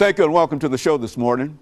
Thank you and welcome to the show this morning.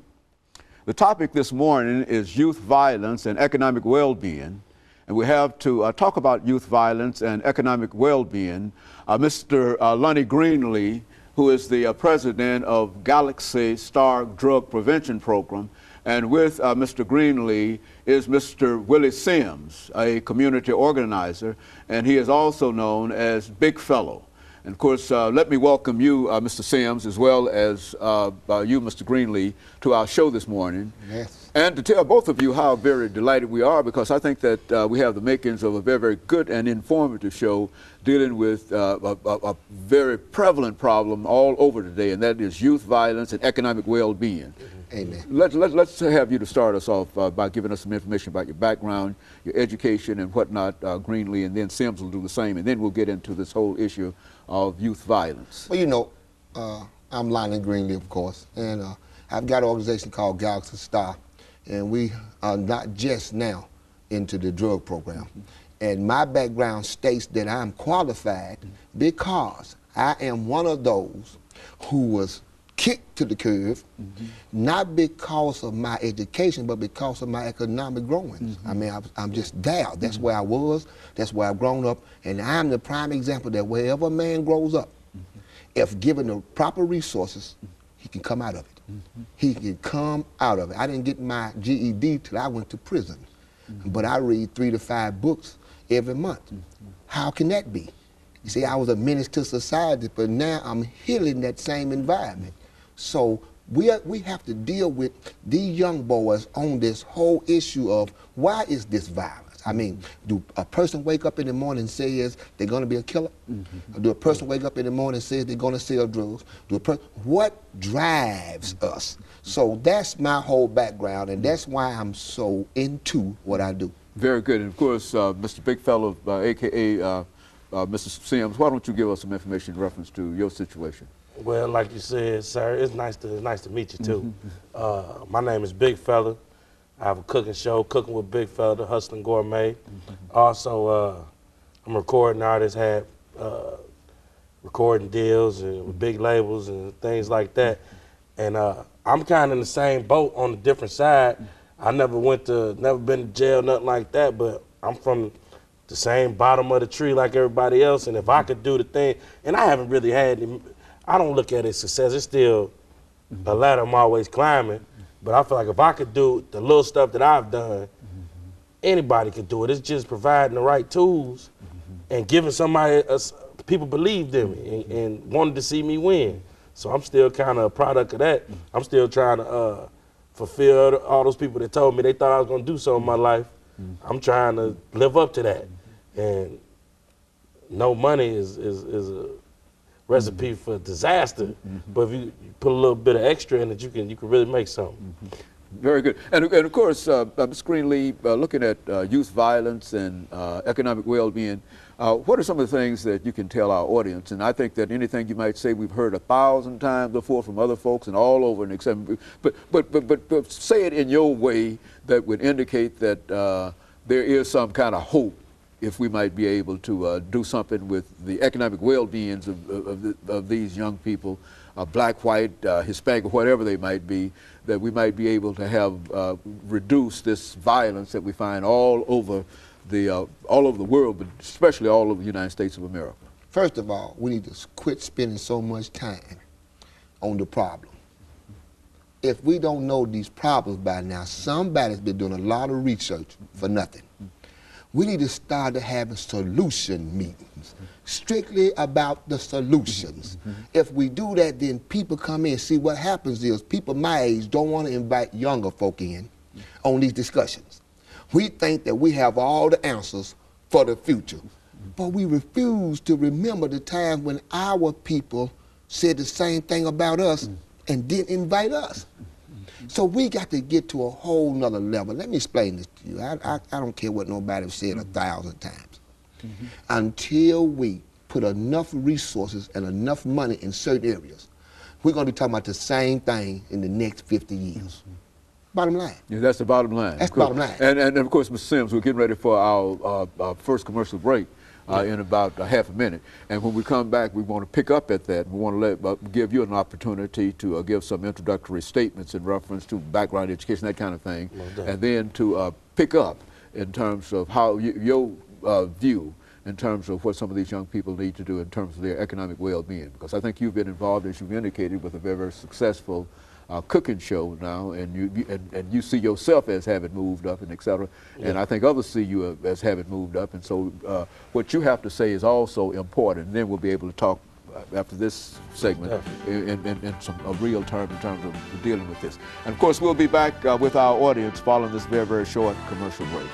The topic this morning is youth violence and economic well-being. And we have to talk about youth violence and economic well-being. Mr. LGreenlee, who is the president of Galaxy Star Drug Prevention Program. And with Mr. Greenlee is Mr. Willie Sims, a community organizer, and he is also known as Big Fella. And of course, let me welcome you, Mr. Sims, as well as you, Mr. Greenlee, to our show this morning. Yes. And to tell both of you how very delighted we are, because I think that we have the makings of a very, very good and informative show dealing with a very prevalent problem all over today, and that is youth violence and economic well-being. Amen. Let's have you to start us off by giving us some information about your background, your education, and whatnot, Greenlee, and then Sims will do the same, and then we'll get into this whole issue of youth violence. Well, you know, I'm LGreenlee, of course, and I've got an organization called Galaxy Star, and we are not just now into the drug program. And my background states that I'm qualified because I am one of those who was kicked to the curve, not because of my education, but because of my economic growing. I mean, I'm just there. That's where I was. That's where I've grown up. And I'm the prime example that wherever a man grows up, if given the proper resources, he can come out of it. He can come out of it. I didn't get my GED till I went to prison, but I read 3 to 5 books every month. How can that be? You see, I was a menace to society, but now I'm healing that same environment. So we have to deal with these young boys on this whole issue of why is this violence? I mean, do a person wake up in the morning and says they're going to be a killer? Or do a person wake up in the morning and says they're going to sell drugs? What drives us? So that's my whole background, and that's why I'm so into what I do. Very good. And of course, Mr. Big Fella, a.k.a. Mr. Sims, why don't you give us some information in reference to your situation? Well, like you said, sir, it's nice to meet you too. My name is Big Fella. I have a cooking show, Cooking with Big Fella, the Hustling Gourmet. Also, I'm a recording artist, have recording deals and with big labels and things like that. And I'm kind of in the same boat on a different side. I never been to jail, nothing like that, but I'm from the same bottom of the tree like everybody else. And if I could do the thing, and I haven't really had I don't look at it as success. It's still a ladder I'm always climbing. But I feel like if I could do the little stuff that I've done, anybody could do it. It's just providing the right tools and giving somebody, people believed in me and wanted to see me win. So I'm still kind of a product of that. I'm still trying to fulfill all those people that told me they thought I was going to do something in my life. I'm trying to live up to that. And no money is a recipe for disaster, but if you put a little bit of extra in it, you can really make something. Very good. And of course, Ms. Greenlee, looking at youth violence and economic well-being, what are some of the things that you can tell our audience? And I think that anything you might say we've heard 1,000 times before from other folks and all over, and except, but say it in your way that would indicate that there is some kind of hope if we might be able to do something with the economic well-beings of these young people, black, white, Hispanic, or whatever they might be, that we might be able to have reduce this violence that we find all over the world, but especially all over the United States of America. First of all, we need to quit spending so much time on the problem. If we don't know these problems by now, somebody's been doing a lot of research for nothing. We need to start having solution meetings, strictly about the solutions. If we do that, then people come in. See, what happens is people my age don't want to invite younger folk in on these discussions. We think that we have all the answers for the future, but we refuse to remember the time when our people said the same thing about us and didn't invite us. So we got to get to a whole nother level. Let me explain this to you. I don't care what nobody said 1,000 times. Until we put enough resources and enough money in certain areas, we're going to be talking about the same thing in the next 50 years. Bottom line. Yeah, that's the bottom line. That's the bottom line. And of course, Mr. Sims, we're getting ready for our first commercial break. in about a half a minute. And when we come back, we want to pick up at that. We want to give you an opportunity to give some introductory statements in reference to background education, that kind of thing, and then to pick up in terms of how your view in terms of what some of these young people need to do in terms of their economic well-being. Because I think you've been involved, as you've indicated, with a very, very successful cooking show now, and you see yourself as having moved up, and et cetera. And I think others see you as having moved up. And so what you have to say is also important. And then we'll be able to talk after this segment in some real term in terms of dealing with this. And of course, we'll be back with our audience following this very, very short commercial break.